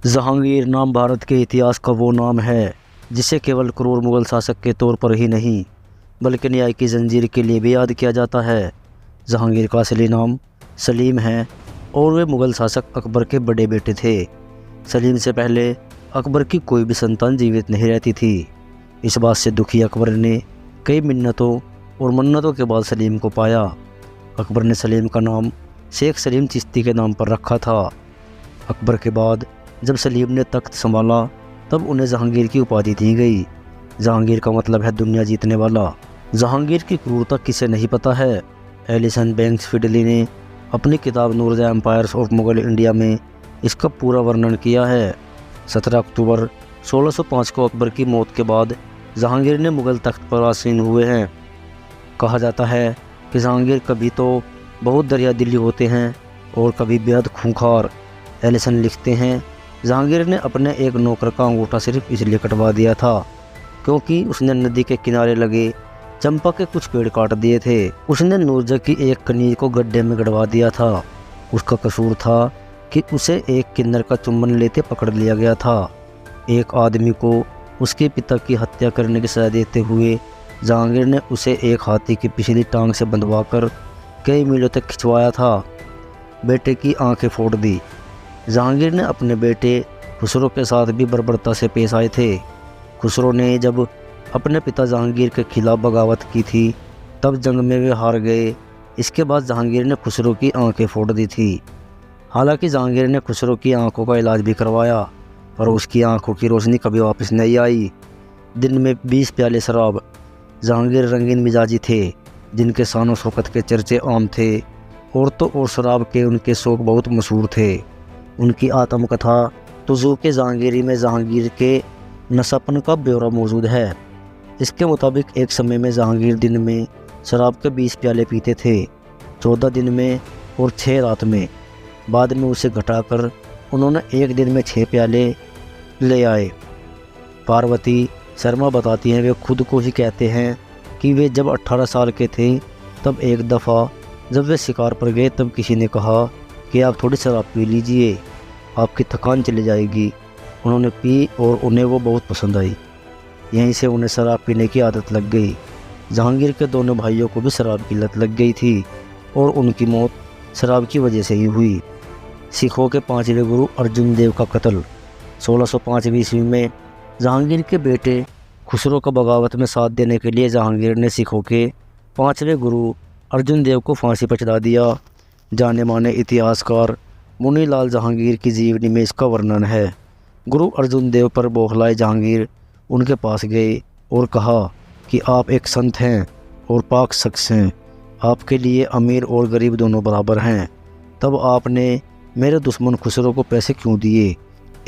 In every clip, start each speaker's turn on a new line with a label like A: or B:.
A: जहांगीर नाम भारत के इतिहास का वो नाम है जिसे केवल क्रूर मुग़ल शासक के तौर पर ही नहीं बल्कि न्याय की जंजीर के लिए भी याद किया जाता है। जहांगीर का असली नाम सलीम है और वे मुग़ल शासक अकबर के बड़े बेटे थे। सलीम से पहले अकबर की कोई भी संतान जीवित नहीं रहती थी। इस बात से दुखी अकबर ने कई मिन्नतों और मन्नतों के बाद सलीम को पाया। अकबर ने सलीम का नाम शेख सलीम चिश्ती के नाम पर रखा था। अकबर के बाद जब सलीम ने तख्त संभाला तब उन्हें जहांगीर की उपाधि दी गई। जहांगीर का मतलब है दुनिया जीतने वाला। जहांगीर की क्रूरता किसे नहीं पता है। एलिसन बैंक्स फिडली ने अपनी किताब नूर the empires of Mughal India में इसका पूरा वर्णन किया है। 17 अक्टूबर 1605 को अकबर की मौत के बाद जहांगीर ने मुग़ल तख्त पर आसीन हुए हैं। कहा जाता है कि जहांगीर कभी तो बहुत दरियादिली होते हैं और कभी बेहद खूंखार। एलिसन लिखते हैं, जहांगीर ने अपने एक नौकर का अंगूठा सिर्फ इसलिए कटवा दिया था क्योंकि उसने नदी के किनारे लगे चंपा के कुछ पेड़ काट दिए थे। उसने नूरजहाँ की एक कनीज को गड्ढे में गड़वा दिया था। उसका कसूर था कि उसे एक किन्नर का चुम्बन लेते पकड़ लिया गया था। एक आदमी को उसके पिता की हत्या करने की सजा देते हुए जहांगीर ने उसे एक हाथी की पिछली टांग से बंधवाकर कई मीलों तक खिंचवाया था। बेटे की आंखें फोड़ दी। जहांगीर ने अपने बेटे खुसरो के साथ भी बर्बरता से पेश आए थे। खुसरो ने जब अपने पिता जहांगीर के खिलाफ बगावत की थी तब जंग में वे हार गए। इसके बाद जहांगीर ने खुसरो की आंखें फोड़ दी थी। हालांकि जहांगीर ने खुसरो की आंखों का इलाज भी करवाया पर उसकी आंखों की रोशनी कभी वापस नहीं आई। दिन में 20 प्याले शराब। जहांगीर रंगीन मिजाजी थे जिनके शान शौकत के चर्चे आम थे। औरतों और शराब के उनके शौक बहुत मशहूर थे। उनकी आत्मकथा तुज़ूक़ जहांगीरी में जहांगीर के नसापन का ब्यौरा मौजूद है। इसके मुताबिक एक समय में जहांगीर दिन में शराब के 20 प्याले पीते थे, 14 दिन में और 6 रात में। बाद में उसे घटाकर उन्होंने एक दिन में 6 प्याले ले आए। पार्वती शर्मा बताती हैं, वे खुद को ही कहते हैं कि वे जब 18 साल के थे तब एक दफ़ा जब वे शिकार पर गए तब किसी ने कहा कि आप थोड़ी शराब पी लीजिए, आपकी थकान चली जाएगी। उन्होंने पी और उन्हें वो बहुत पसंद आई। यहीं से उन्हें शराब पीने की आदत लग गई। जहांगीर के दोनों भाइयों को भी शराब की लत लग गई थी और उनकी मौत शराब की वजह से ही हुई। सिखों के 5वें गुरु अर्जुन देव का कत्ल। 1605 ईस्वी में जहांगीर के बेटे खुसरो का बगावत में साथ देने के लिए जहांगीर ने सिखों के 5वें गुरु अर्जुन देव को फांसी पर चढ़ा दिया। जाने माने इतिहासकार मुनी लाल जहांगीर की जीवनी में इसका वर्णन है। गुरु अर्जुन देव पर बौखलाए जहांगीर उनके पास गए और कहा कि आप एक संत हैं और पाक शख्स हैं, आपके लिए अमीर और गरीब दोनों बराबर हैं। तब आपने मेरे दुश्मन खुसरो को पैसे क्यों दिए?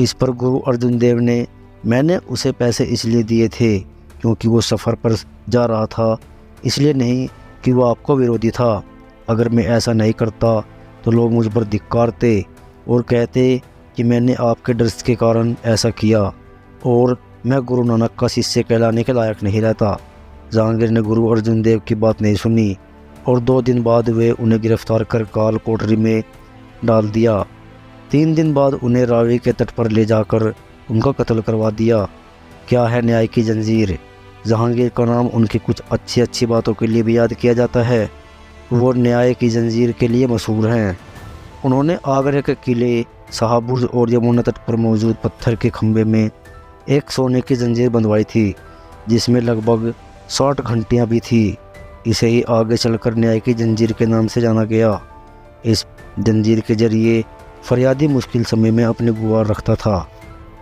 A: इस पर गुरु अर्जुन देव ने, मैंने उसे पैसे इसलिए दिए थे क्योंकि वो सफ़र पर जा रहा था, इसलिए नहीं कि वो आपको विरोधी था। अगर मैं ऐसा नहीं करता तो लोग मुझ पर धिक्कारते और कहते कि मैंने आपके डर के कारण ऐसा किया और मैं गुरु नानक का शिष्य कहलाने के लायक नहीं रहता। जहांगीर ने गुरु अर्जुन देव की बात नहीं सुनी और 2 दिन बाद वे उन्हें गिरफ्तार कर काल कोठरी में डाल दिया। 3 दिन बाद उन्हें रावी के तट पर ले जाकर उनका कत्ल करवा दिया। क्या है न्याय की जंजीर? जहांगीर का नाम उनकी कुछ अच्छी बातों के लिए भी याद किया जाता है। वो न्याय की जंजीर के लिए मशहूर हैं। उन्होंने आगरा के किले, शाहबुर्ज और यमुना तट पर मौजूद पत्थर के खंभे में एक सोने की जंजीर बंधवाई थी जिसमें लगभग 60 घंटियाँ भी थी। इसे ही आगे चलकर न्याय की जंजीर के नाम से जाना गया। इस जंजीर के जरिए फरियादी मुश्किल समय में अपनी गुहार रखता था।